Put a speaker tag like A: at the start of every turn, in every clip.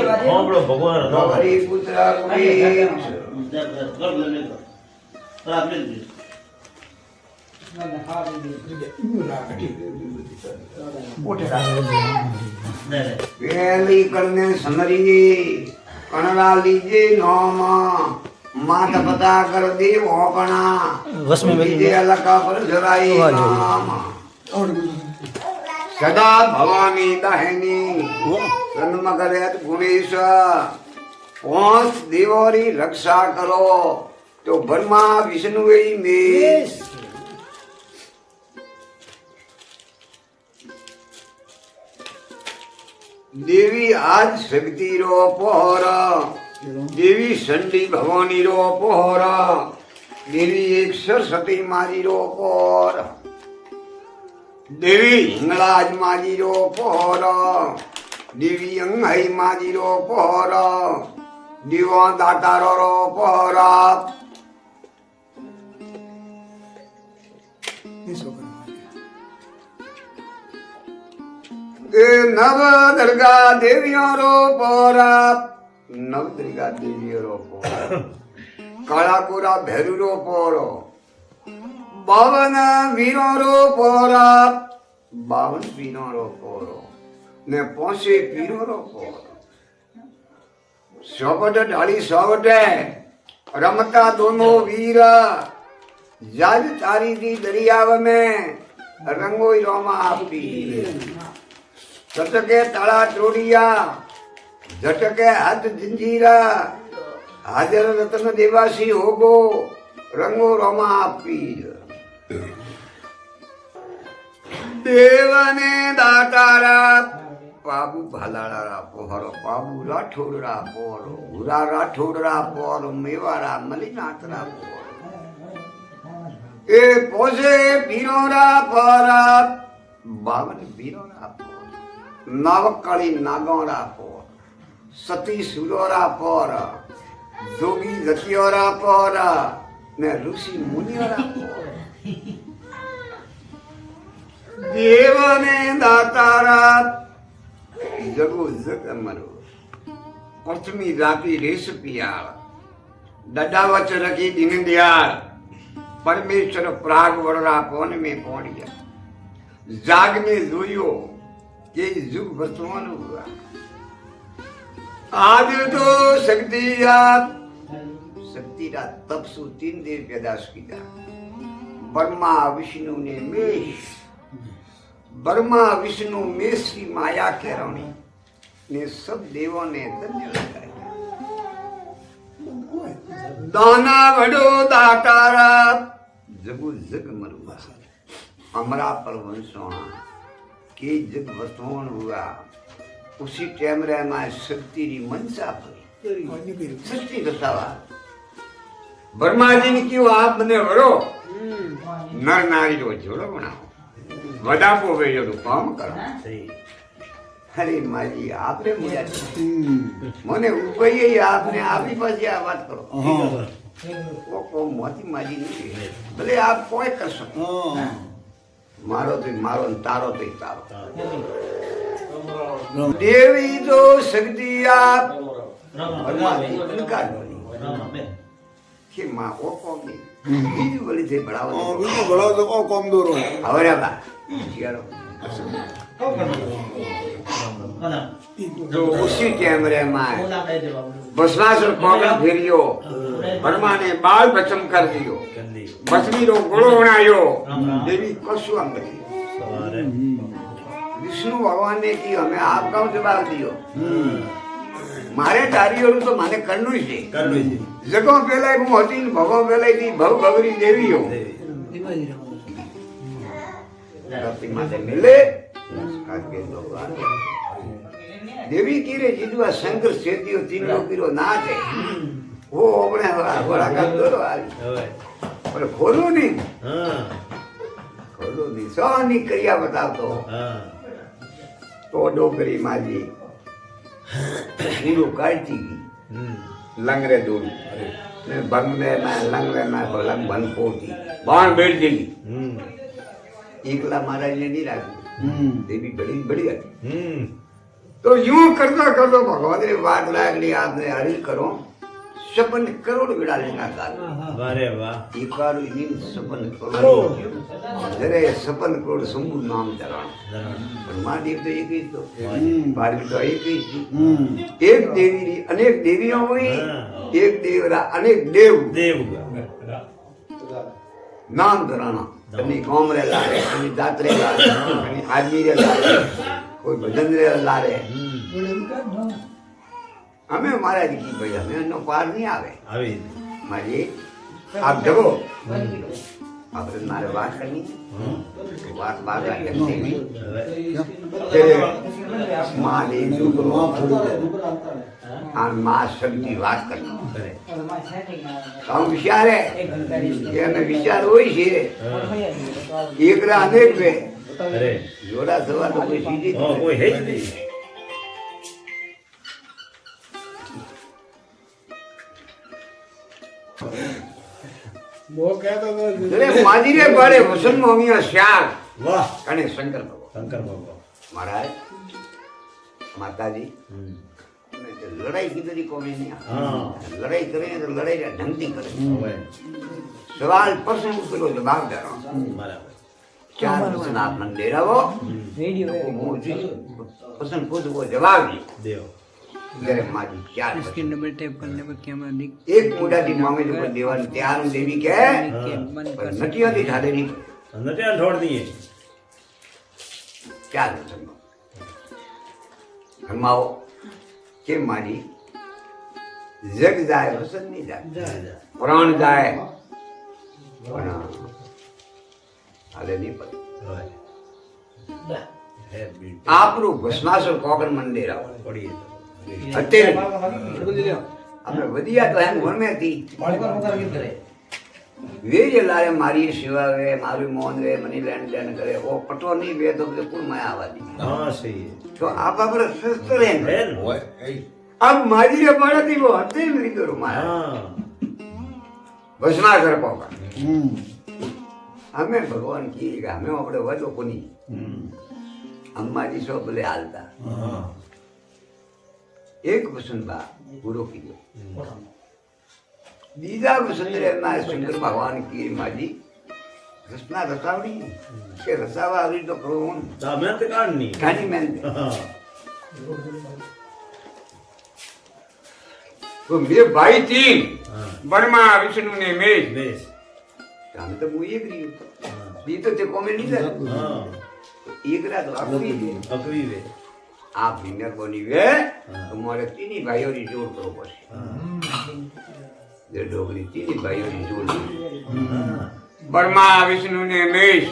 A: આપણો ભગવાન
B: ગૌરી પુત્ર કુબેર પેલી કળને સમરી કણરા લીજે નોમ માત પતા કર દેવ હોપણા લીજે અલકા પર જરાઈ નામ સદા ભવાની દહેની જન્મ કરે ગુણેશ પાંચ દેવોની રક્ષા કરો તો બ્રહ્મા વિષ્ણુ એ મેષ દેવી આજ શક્તિ રો પહોર દેવી સંડી ભવાની રો પહોર દેવી એક સરસ્વતી મારી રો પહોર દેવી હિંગળાજ માજી રો પહોર દેવી અંગાઈ માજી રો પહોર દેવો દાતારો રો પહોર નવ દરગા દેવીઓ રો પોરા નવ દરગા દેવીઓ રો પોરા કાળાપુરા ભેરુ રો પોરો 52 વીરો રો પોરા 52 વીરો રો પોરો ને 85 પીરો રો પોરો સોપટ ઢાળી સોવટે રમતા દોનો વીર જાજ તારી દી દરિયાવ में રંગોઈ રોમા આપી झटके ताला त्रोड़िया झटके हाथ जंजीरा हाजर रत्न देवासी होगो रंगो रोमा आपी देवने दातारा बाबू भालाड़ा पोहरो बाबू राठौड़ा पोहरो भूरा राठौड़ा पोहरो मेवाड़ा मलिनाथरा पोहरो ए पोसे पीरोरा पोरा 52 पीरोरा नवकड़ी नागोरा पोर सती सुरोरा पोर जोगी जतियोरा पोर ने ऋषि मुनियोरा पोर देवने दातारा जगो जग मरो पश्चिमी राती रेस पियाल डडावच रखी दिन दयाल परमेश्वर प्राग वररा कोन में पहुंच जाग में जोयो ये युग वर्तमान हुआ आज तो शक्ति रा तपसु 3 देव पैदाश किया ब्रह्मा विष्णु ने मेष ब्रह्मा विष्णु मेष की माया केरणी ने सब देवों ने धन्य लगाया दाना वडो दातारा जगु जग मरुआ अमरा पर वंशोणा के जग वर्तमान हुआ उसी टाइम रे में शक्ति री मनसा पड़ी सृष्टि बतावा ब्रह्मा जी ने क्यों आप बने वरो नर नारी रो जोड़ो बनाओ वडापो वेजो तो काम करो अरे माजी आपने मुझे मने उपाय आपने आप ही पास आ बात करो वो को मोती माजी नहीं भले आप कोई कर सको मारो तो मारो तारो तो तारो देवी तो शक्ति आप कि माँ वो कौन नहीं बीजू बोली थे बढ़ाओ
C: बीजू बढ़ाओ तो वो कौन दो रो
B: हमारे बा चलो तो उसी टाइम रे माँ भस्मासुर कोगल फेरियो ब्रह्मा ने बाल बचम कर दियो बसमी रो गोलो बनायो देवी कशु अंग विष्णु भगवान ने की हमें आपका जवाब दियो मारे तारीओ तो माने करनु छे जगो पेलाई मु हती भगो पेलाई थी भव भगरी देवी हो धरती माते मिले नमस्कार के भगवान देवी की रे जीदुआ शंकर सेतियो तीन लोकीरो नाच है वो अपने बड़ा कर दो आज पर खोलो नहीं सोनी क्रिया बताओ तो डोकरी माजी पूरो काटी की लंगरे दूरी ने बंगले में लंगरे में लंग बन पोती बाण बैठ गई एकला महाराज ने नहीं राखी देवी बड़ी बड़ी હતી तो यूं करता करता भगवान ने बात लागली आपने हरी करो सपन करोड़ विड़ा लेना था
A: વારે વાહ
B: एक बार इन सपन करोड़ जरे सपन करोड़ शंभु नाम चरण पर महादेव तो एक ही तो पार्वती तो एक ही थी एक देवी री अनेक देवियों हुई एक देवरा अनेक देव
A: દેવ
B: नाम धराना कभी गांव रे लारे कभी जात रे लारे कभी आदमी रे लारे कोई भजन रे लारे हमें महाराज की भैया हमें नो पार नहीं आवे
A: આવી
B: मारी आप जगो आप मारे बात करनी बात बात करनी तेरे महादेव और माँ शक्ति बात करनी हम विचार है कि हमें विचार वही है एक रा अनेक वे
A: અરે
B: जोड़ा सवा तो कोई सीधी
A: કોઈ હે જ નહીં
C: वो कहता था
B: तेरे माजी रे बड़े वसन मोमिया श्याल
A: વાહ
B: कने शंकर भगवान
A: શંકર ભગવાન
B: महाराज माता जी लड़ाई किधर ही कौन नहीं
A: हाँ।
B: लड़ाई करें तो लड़ाई का ढंग से करें
A: હવે
B: सवाल प्रश्न करो जवाब दे रहा हूँ
A: બરાબર
B: चार प्रश्न आप मन दे रहा हो तो मुझे प्रश्न पूछ वो जवाब दी
A: દેવ
B: तेरे माँ जी चार
D: इसके
B: प्रश्न।
D: डबल टैप करने पर कैमरा दिख
B: एक मुंडा दी मांगे जो कोई देवान त्यार देवी के
D: के बंद
B: पर
D: कर
B: नटिया दी ढाले नहीं
A: નટિયા ઢોળ દઈએ
B: चार प्रश्न हमाओ के मारी जग जाए वसन नहीं जाए प्राण जाए हाले नहीं पता
A: હે બીટ
B: आप रू भस्मासुर कोकन मंदिर आओ
A: પડીએ
B: અત્યારે આપણે વધિયા તો એમ ગમે હતી वे जे लारे मारी सेवा वे मारी मोहन वे मनी लेन देन करे वो पटो नहीं वे तो कुल माया आवादी
A: હા સહી
B: तो आप पर शस्त्र है
A: હે ને?
B: अब मारी रे पड़ा थी वो हते नहीं करो माया
A: હા
B: भस्मासुर कोकन हमें भगवान की हमें अपने वजो कोनी अम्मा जी सो बोले हालता
A: હા
B: एक वसन बा पूरो कीधो बीजा वसन रे ना शंकर भगवान की माजी रसना रसावड़ी के रसावा आवड़ी तो करो
A: તો અમે તો કાઢની
B: कहानी में
A: હા
B: तो मेरे भाई तीन
A: હા
B: वर्मा विष्णु ने मेज
A: બેસ
B: हम तो वो एक रही
A: હા
B: ये तो ते कॉमेडी था
A: હા
B: एक रात आपकी
A: અકવી વે
B: आप विनर बनी वे तुम्हारे तीन ही भाइयों की जोड़ करो बस
A: હા
B: ये डोगरी तीन ही भाइयों की जोड़
A: હા
B: वर्मा विष्णु ने मेज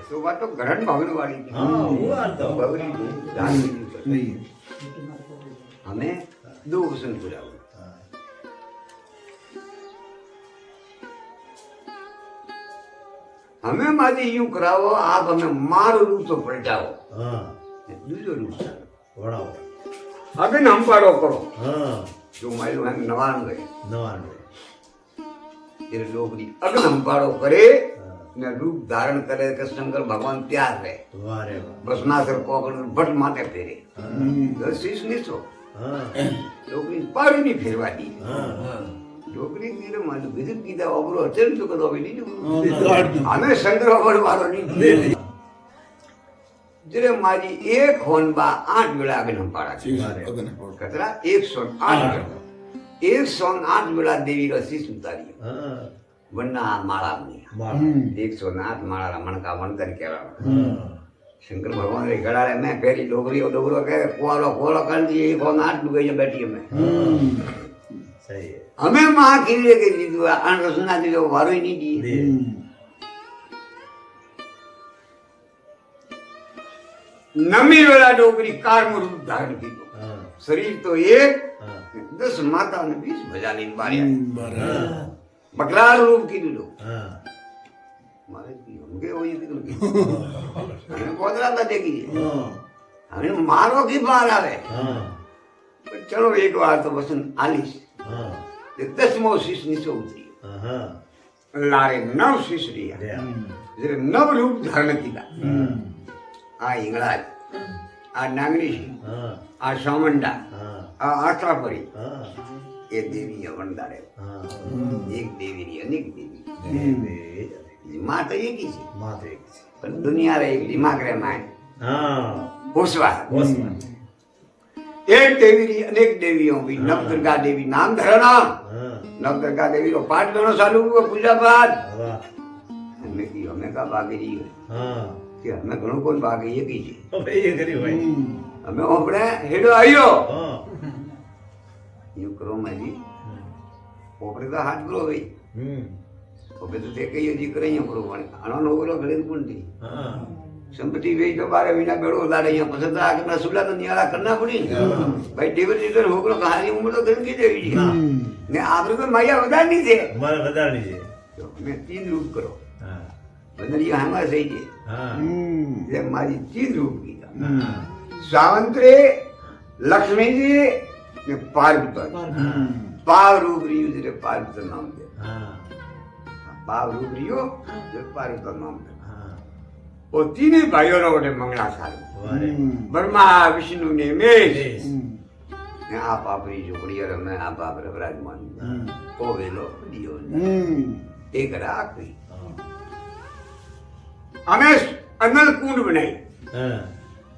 B: तो वो तो ग्रहण भवन वाली थी
A: હા હું વાત તો
B: भगवती दान की हमें दो वसन पूरा हुआ हमें माजी यूं कराओ आप हमें मारो रूप तो पलटाओ
A: હા
B: दूसरो रूप
A: વડાવો
B: अभी हम पाड़ो करो
A: હા
B: जो माइलो हम नवान गए
A: નવા નો
B: तेरे डोगरी अगर हम पाड़ो करे न रूप धारण करे के शंकर भगवान तैयार रहे
A: વારે વાહ
B: भस्मासुर कोकण भट माथे फेरे
A: હા
B: शीश नहीं सो
A: હા
B: डोगरी पाड़ी नहीं फेरवा दी
A: હા
B: डोगरी मेरे मन विजिट की था अबरो अचल तो कदो भी नहीं हमें शंकर भगवान वालो नहीं जरे मारी एक होन बा 8 वेला आगे हम पाड़ा कतरा 108 108 वेला देवी रसी उतारी
A: હા
B: वन्ना माला में
A: બાપ
B: 108 माला रमण का वंदन केवा
A: હા
B: शंकर भगवान रे गड़ा रे मैं पहली डोगरी और डोगरो के कोलो कोलो कर दिए 108 डूबे जो बैठी मैं
A: સહી હે
B: हमें मां की ले के दी दुआ अन रसना दी जो वारो ही नहीं दी
A: દે
B: नमी वेला डोगरी कार में रूप धारण की
A: હા
B: शरीर तो एक
A: હા
B: 10 माता ने 20 भजानी बारी
A: હા
B: बकरार रूप की दो
A: હા
B: मारे की होंगे वही निकल के हमें कोदरा का देखी
A: હા
B: हमें मारो की बार आवे
A: હા
B: पर चलो एक बार तो बसन आलिस
A: હા
B: ये 10मो शीश नीचे उतरी
A: હા
B: लारे 9 शीश रिया
A: દે
B: जरे नव रूप धारण किया आ इंगड़ा आ આ નાગણી છે,
A: હા
B: આ સામંડા,
A: હા
B: આ આશાપરી,
A: હા
B: એ દેવી વંદાડે.
A: હા
B: એક દેવી રી, અનેક દેવી.
A: દેવી
B: માં તો એકી છે,
A: માથે એક છે.
B: પણ દુનિયા રે દિમાગ રે માં
A: હા
B: પોસવા.
A: ઓસમાન
B: એક દેવી રી, અનેક દેવીઓ બી. નવદુર્ગા દેવી નામ ધરણા.
A: હા
B: નવદુર્ગા દેવી નો પાઠ ગણો ચાલુ हुआ, पूजा पाठ.
A: વાહ
B: અમે કીધું અમે કા બાગેરી
A: હા
B: કે અમે ઘણું કોણ બાગે એકી છે.
A: હવે એ કરી ભાઈ
B: અમે આપણે હેડો આવ્યો
A: હા
B: યુ કરો માજી ઓપરે તો હાથ કરો ભાઈ ઓપરે તો તે કઈ હજી કરે અહીંયા કરો પણ આનો નોગરો ઘરે કોણ થી
A: હા
B: સંપત્તિ વેચ તો બારે વિના બેડો લાડે અહીંયા પસંદ આ કે સુલા તો નિયાળા કરના પડી ને ભાઈ ટેબલ ટેબલ હોકરો કહાની ઉંમર તો ઘણી કે દેવી છે ને આપણે તો માયા વધારની છે.
A: મારે વધારણી છે
B: તો મેં 3 રૂપ કરો
A: હા
B: બદલી હામાં થઈ છે
A: હા
B: એટલે મારી 3 રૂપ કીધા.
A: હા
B: સાવંત્રે લક્ષ્મીજી ને પાર્વતી પાવ રૂપ રહ્યું એટલે પાર્વતી નામ દે.
A: હા
B: પાવ રૂપ રહ્યો એટલે પાર્વતી નામ દે.
A: હા
B: ઓ તીને ભાઈઓનો વડે મંગળા સારું
A: વારે
B: બ્રહ્મા વિષ્ણુ ને મેષ
A: દેશ
B: ને આ પાપડી ઝોપડી રમે આ બાપ વિરાજમાન ઓ વેલો દિયો એક રાખવી અમે અનલ કુંડ બનાવી
A: હા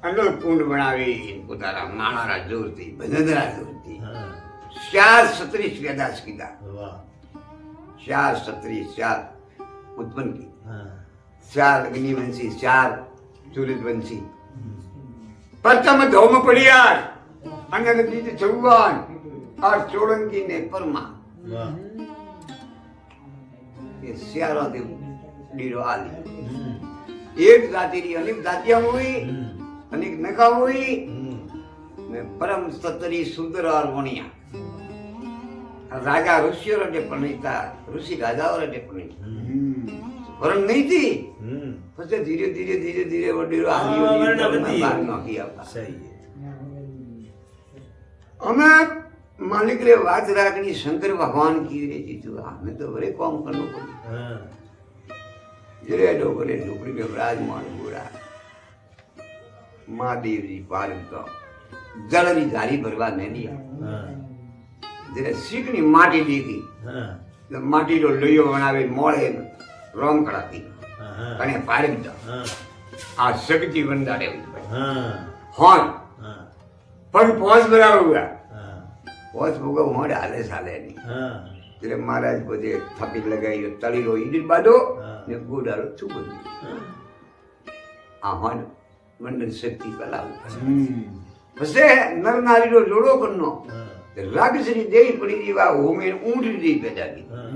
B: અનલ કુંડ બનાવી પોતાના માણારા જોરથી ભજનરા જોરથી
A: હા
B: 436 વેદાસ કીધા.
A: વાહ
B: 436 उत्पन्न की,
A: હા
B: 4 अग्निवंशी 4 सूर्यवंशी. प्रथम धौम पड़ियार अनंत बीज चौहान और सोलंकी ने परमा
A: વાહ
B: ये सियारा दे डीरो आली. एक जाति री अनेक जातियां हुई अनेक नका हुई ने परम सतरी सुंदर और वणिया राजा ऋषियों रे पणिता ऋषि राजाओं रे पणिता वरण नहीं थी. પછી ધીરે ધીરે ધીરે ધીરે વડીલો બહાર નાખી આવતા.
A: સહી છે
B: અમે માલિક રે વાત રાખની શંકર ભગવાન કી રે જીતું અમે તો બરે કામ કરવું પડ્યું.
A: હા
B: જરે ડોગરે ઝોપડી में विराजमान गोरा महादेव जी पार्वती जलरी धारी भरवा नहीं दिया.
A: હા
B: जरे सीकनी माटी देखी
A: હા
B: तो माटी रो लोयो बनावे मोड़े रोम कड़ाती
A: હા
B: અને પાર્વતી
A: હા
B: આ શક્તિ વંદાડે
A: હા
B: હોન
A: હા
B: पर पहुंच बराबर हुआ
A: હા
B: पहुंच होगा वहां डाले साले नहीं.
A: હા
B: એટલે મહારાજ બધે થાપી લગાવી તળીરો ઈડી બાંધો
A: હા.
B: ને ગોડારો ચૂકો આ હોન મંડળ શક્તિ કલાવું પછી નર નારીનો જોડો કરનો
A: હા
B: રાગશ્રી દેવી પડી દીવા હોમે ઊંટ દી પેદા કી
A: હા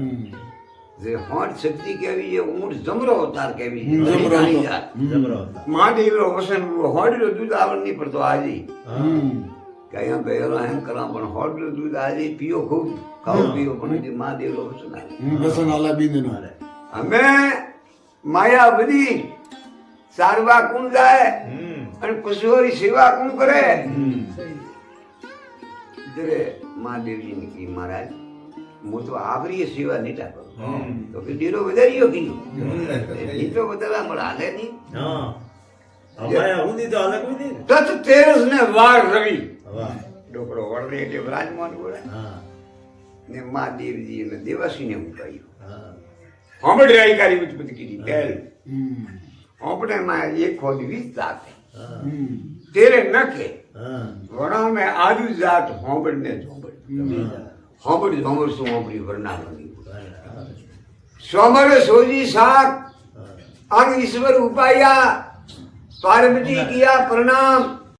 B: જે હોન શક્તિ કેવી છે ઊંટ જમરો અવતાર કેવી છે
C: જમરો
B: નાની
C: અવતાર.
B: જાત.
A: જબરો હતા
B: મહાદેવનો વસન હોડનો દૂધ આવડ નહીં પડતો આજે
A: હા
B: કયા બેરો એમ કરવા પણ હોડનું દૂધ આજે પીઓ ખૂબ ખાઓ પીઓ પણ જે મહાદેવનો વસન આવે.
C: વસન આલા બીંદનો
B: અમે માયા બધી સારવા કોણ જાય અને પશુઓની સેવા કોણ કરે. જરે મહાદેવજી ને કી મહારાજ હું તો આવરી સેવા નીટા કરું તો કે ડેરો વધાર્યો કીધું નીચો વધારવા મળે હાલે નહીં.
A: હા અમાયા ઊંધી તો અલગ ઊંધી ને
B: તત તેરસ ને વાર રવિ
A: વાહ
B: ડોકરો વળે એટલે વિરાજમાન બોલે
A: હા
B: ને મહાદેવજી અને દેવાસી ને ઉપાયું
A: હા
B: હોમડી આઈકારી ઉત્પત્તિ કીધી તેલ હોમડે માં એક ખોદ 20 જાત
A: હા
B: તેરે નખે
A: હા
B: વણા में आदि जात होमड़ ने झोमड़
A: બીજા
B: होमड़ झोमड़ सो होमड़ी वरना बनी
A: હા
B: सोमर सोजी सात
A: હા
B: अंग ईश्वर उपाया पार्वती किया प्रणाम